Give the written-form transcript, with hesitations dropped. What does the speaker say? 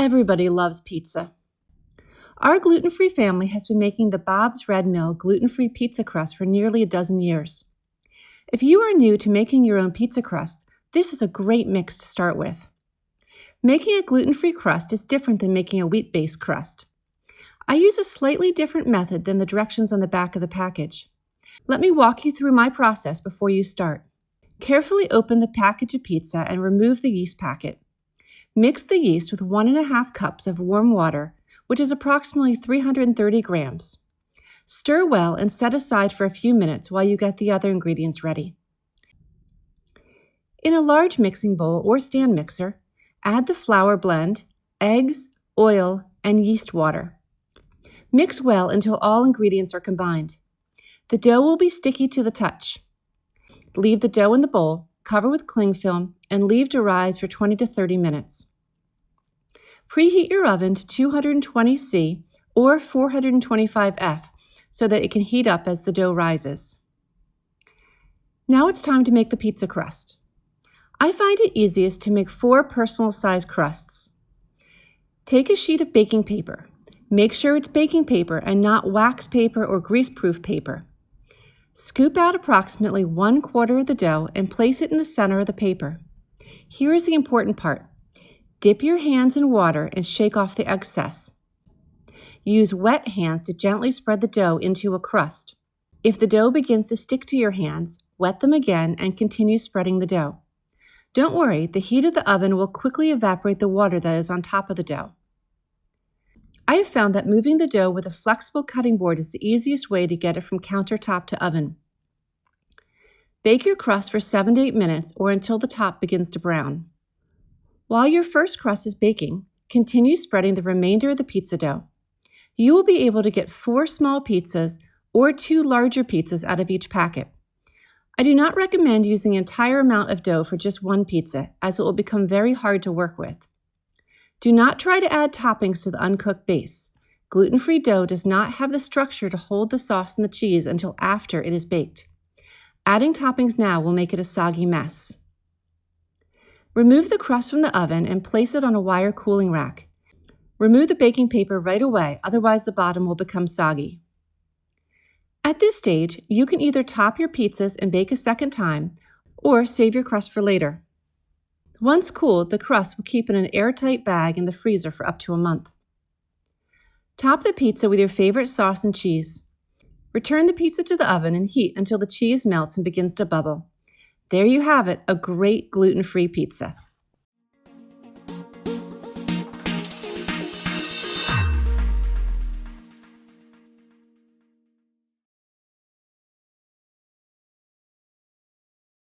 Everybody loves pizza. Our gluten-free family has been making the Bob's Red Mill gluten-free pizza crust for nearly a dozen years. If you are new to making your own pizza crust, this is a great mix to start with. Making a gluten-free crust is different than making a wheat-based crust. I use a slightly different method than the directions on the back of the package. Let me walk you through my process before you start. Carefully open the package of pizza and remove the yeast packet. Mix the yeast with 1½ cups of warm water, which is approximately 330 grams. Stir well and set aside for a few minutes while you get the other ingredients ready. In a large mixing bowl or stand mixer, add the flour blend, eggs, oil, and yeast water. Mix well until all ingredients are combined. The dough will be sticky to the touch. Leave the dough in the bowl, cover with cling film, and leave to rise for 20 to 30 minutes. Preheat your oven to 220°C or 425°F so that it can heat up as the dough rises. Now it's time to make the pizza crust. I find it easiest to make 4 personal-sized crusts. Take a sheet of baking paper. Make sure it's baking paper and not wax paper or grease-proof paper. Scoop out approximately 1/4 of the dough and place it in the center of the paper. Here is the important part. Dip your hands in water and shake off the excess. Use wet hands to gently spread the dough into a crust. If the dough begins to stick to your hands, wet them again and continue spreading the dough. Don't worry, the heat of the oven will quickly evaporate the water that is on top of the dough. I have found that moving the dough with a flexible cutting board is the easiest way to get it from countertop to oven. Bake your crust for 7 to 8 minutes or until the top begins to brown. While your first crust is baking, continue spreading the remainder of the pizza dough. You will be able to get 4 small pizzas or 2 larger pizzas out of each packet. I do not recommend using an entire amount of dough for just one pizza, as it will become very hard to work with. Do not try to add toppings to the uncooked base. Gluten-free dough does not have the structure to hold the sauce and the cheese until after it is baked. Adding toppings now will make it a soggy mess. Remove the crust from the oven and place it on a wire cooling rack. Remove the baking paper right away, otherwise the bottom will become soggy. At this stage, you can either top your pizzas and bake a second time, or save your crust for later. Once cooled, the crust will keep in an airtight bag in the freezer for up to a month. Top the pizza with your favorite sauce and cheese. Return the pizza to the oven and heat until the cheese melts and begins to bubble. There you have it, a great gluten-free pizza.